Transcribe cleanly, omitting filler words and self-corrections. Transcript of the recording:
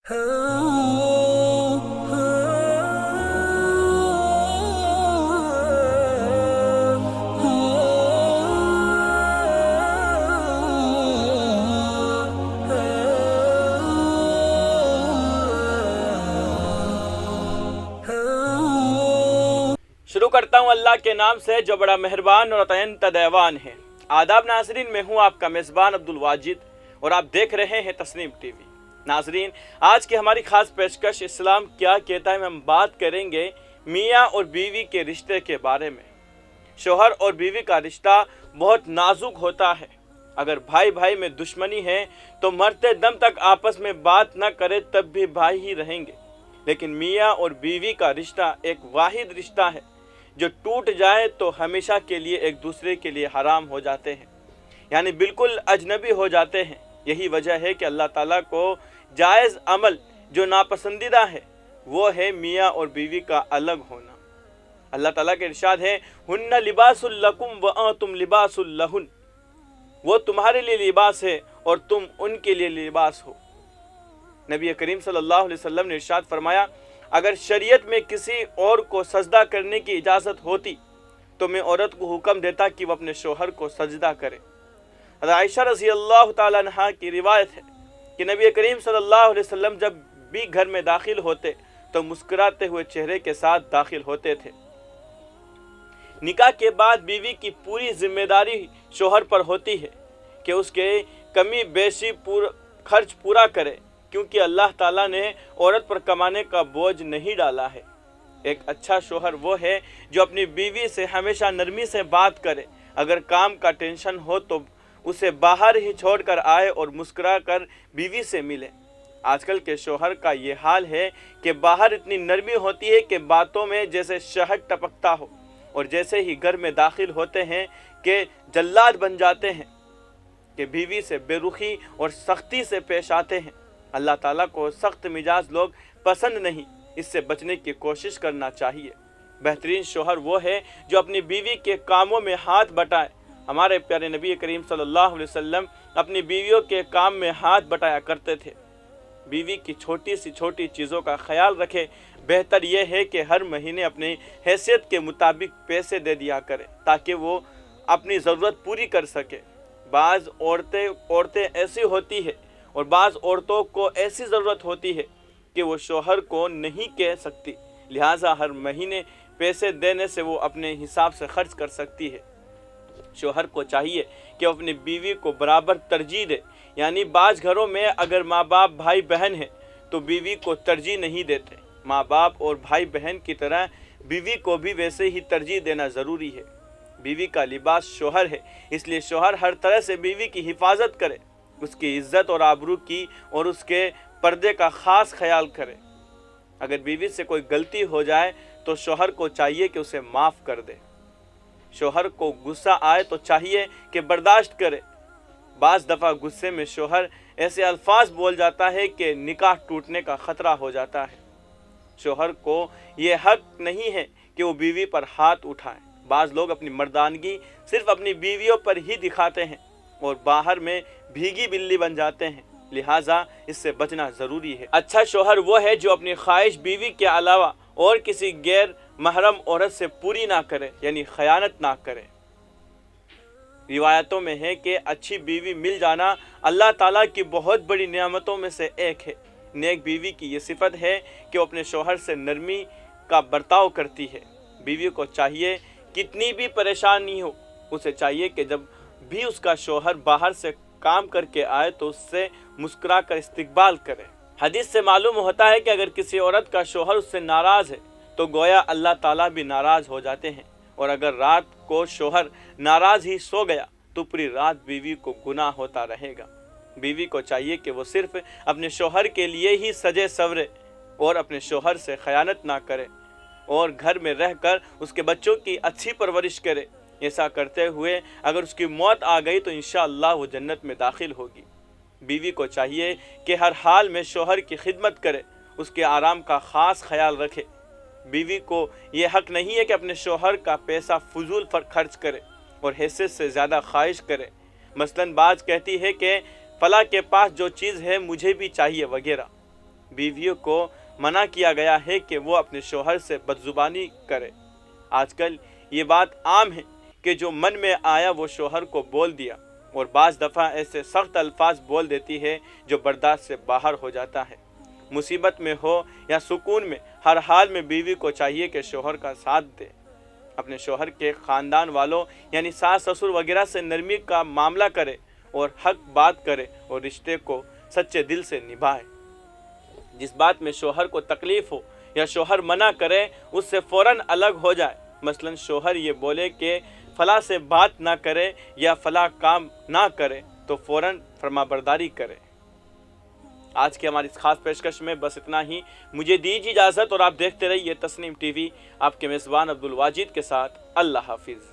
शुरू करता हूँ अल्लाह के नाम से जो बड़ा मेहरबान और अत्यंत दयावान है। आदाब नाजरीन, मैं हूँ आपका मेज़बान अब्दुल वाजिद और आप देख रहे हैं तस्नीम टीवी। नाजरीन, आज की हमारी खास पेशकश इस्लाम क्या कहता है में हम बात करेंगे मियाँ और बीवी के रिश्ते के बारे में। शोहर और बीवी का रिश्ता बहुत नाजुक होता है। अगर भाई भाई में दुश्मनी है तो मरते दम तक आपस में बात न करे तब भी भाई ही रहेंगे। लेकिन मियाँ और बीवी का रिश्ता एक वाहिद रिश्ता है जो टूट जाए तो हमेशा के लिए एक दूसरे के लिए हराम हो जाते हैं, यानी बिल्कुल अजनबी हो जाते हैं। यही वजह है कि अल्लाह ताला को जायज़ अमल जो नापसंदीदा है वो है मियाँ और बीवी का अलग होना। अल्लाह ताला के इरशाद है, हुन्ना लिबासुल लकुम व अंतुम लिबासुल लहुन, वो तुम्हारे लिए लिबास है और तुम उनके लिए लिबास हो। नबी करीम सल्लल्लाहु अलैहि वसल्लम ने इरशाद फरमाया, अगर शरीयत में किसी और को सजदा करने की इजाज़त होती तो मैं औरत को हुक्म देता कि वह अपने शोहर को सजदा करे। आयशा रज़ी अल्लाह ताला अन्हा की रिवायत है कि नबी करीम सल्लल्लाहु अलैहि वसल्लम जब भी घर में दाखिल होते तो मुस्कुराते हुए चेहरे के साथ दाखिल होते थे। निकाह के बाद बीवी की पूरी जिम्मेदारी शोहर पर होती है कि उसके कमी बेशी खर्च पूरा करे, क्योंकि अल्लाह ताला ने औरत पर कमाने का बोझ नहीं डाला है। एक अच्छा शोहर वो है जो अपनी बीवी से हमेशा नरमी से बात करे। अगर काम का टेंशन हो तो उसे बाहर ही छोड़कर आए और मुस्कुरा कर बीवी से मिले। आजकल के शोहर का ये हाल है कि बाहर इतनी नरमी होती है कि बातों में जैसे शहद टपकता हो, और जैसे ही घर में दाखिल होते हैं कि जल्लाद बन जाते हैं, कि बीवी से बेरुखी और सख्ती से पेश आते हैं। अल्लाह ताला को सख्त मिजाज लोग पसंद नहीं, इससे बचने की कोशिश करना चाहिए। बेहतरीन शोहर वो है जो अपनी बीवी के कामों में हाथ बटाए। हमारे प्यारे नबी करीम सल्लल्लाहु अलैहि वसल्लम अपनी बीवियों के काम में हाथ बटाया करते थे। बीवी की छोटी सी छोटी चीज़ों का ख्याल रखे। बेहतर यह है कि हर महीने अपनी हैसियत के मुताबिक पैसे दे दिया करे ताकि वो अपनी ज़रूरत पूरी कर सके। बाज़ औरतें ऐसी होती है और बाज़ औरतों को ऐसी ज़रूरत होती है कि वो शोहर को नहीं कह सकती, लिहाजा हर महीने पैसे देने से वो अपने हिसाब से खर्च कर सकती है। शोहर को चाहिए कि वो अपनी बीवी को बराबर तरजीह दे, यानी बाज़ घरों में अगर माँ बाप भाई बहन हैं तो बीवी को तरजीह नहीं देते। माँ बाप और भाई बहन की तरह बीवी को भी वैसे ही तरजीह देना ज़रूरी है। बीवी का लिबास शोहर है, इसलिए शोहर हर तरह से बीवी की हिफाजत करे, उसकी इज्जत और आबरू की और उसके पर्दे का ख़ास ख्याल करे। अगर बीवी से कोई गलती हो जाए तो शोहर को चाहिए कि उसे माफ़ कर दे। शोहर को गुस्सा आए तो चाहिए कि बर्दाश्त करे। बाज़ दफ़ा गुस्से में शोहर ऐसे अल्फाज बोल जाता है कि निकाह टूटने का ख़तरा हो जाता है। शोहर को ये हक नहीं है कि वो बीवी पर हाथ उठाए। बाज़ लोग अपनी मर्दानगी सिर्फ अपनी बीवियों पर ही दिखाते हैं और बाहर में भीगी बिल्ली बन जाते हैं, लिहाजा इससे बचना ज़रूरी है। अच्छा शोहर वो है जो अपनी ख्वाहिश बीवी के अलावा और किसी गैर महरम औरत से पूरी ना करे, यानी खयानत ना करे। रिवायतों में है कि अच्छी बीवी मिल जाना अल्लाह ताला की बहुत बड़ी नेमतों में से एक है। नेक बीवी की ये सिफत है कि वो अपने शोहर से नरमी का बर्ताव करती है। बीवी को चाहिए कितनी भी परेशानी हो, उसे चाहिए कि जब भी उसका शोहर बाहर से काम करके आए तो उससे मुस्कुरा कर इस्तकबाल करे। हदीस से मालूम होता है कि अगर किसी औरत का शोहर उससे नाराज़ है तो गोया अल्लाह ताला भी नाराज़ हो जाते हैं, और अगर रात को शोहर नाराज़ ही सो गया तो पूरी रात बीवी को गुनाह होता रहेगा। बीवी को चाहिए कि वो सिर्फ अपने शोहर के लिए ही सजे सवरे और अपने शोहर से खयानत ना करे और घर में रहकर उसके बच्चों की अच्छी परवरिश करे। ऐसा करते हुए अगर उसकी मौत आ गई तो इंशाअल्लाह वो जन्नत में दाखिल होगी। बीवी को चाहिए कि हर हाल में शोहर की खिदमत करे, उसके आराम का ख़ास ख्याल रखे। बीवी को ये हक नहीं है कि अपने शोहर का पैसा फजूल पर खर्च करे और हैसियत से ज़्यादा ख्वाहिश करे। मसलन बाज कहती है कि फ़ला के पास जो चीज़ है मुझे भी चाहिए वगैरह। بیویوں کو منع کیا گیا ہے کہ وہ اپنے شوہر سے بدزبانی کرے۔ آج کل یہ بات عام ہے کہ جو من میں آیا وہ شوہر کو بول دیا، اور بعض دفعہ ایسے سخت الفاظ بول دیتی ہے جو برداشت سے باہر ہو جاتا ہے۔ مصیبت میں ہو یا سکون میں، ہر حال میں بیوی کو چاہیے کہ شوہر کا ساتھ دے، اپنے شوہر کے خاندان والوں یعنی ساس سسر وغیرہ سے نرمی کا معاملہ کرے اور حق بات کرے اور رشتے کو سچے دل سے نبھائے۔ جس بات میں شوہر کو تکلیف ہو یا شوہر منع کرے اس سے فوراً الگ ہو جائے۔ مثلاً شوہر یہ بولے کہ فلاں سے بات نہ کرے یا فلاں کام نہ کرے تو فوراً فرما برداری کرے۔ آج کی ہماری اس خاص پیشکش میں بس اتنا ہی۔ مجھے دیجیے اجازت اور آپ دیکھتے رہیے تسنیم ٹی وی، آپ کے میزبان عبدالواجد کے ساتھ۔ اللہ حافظ۔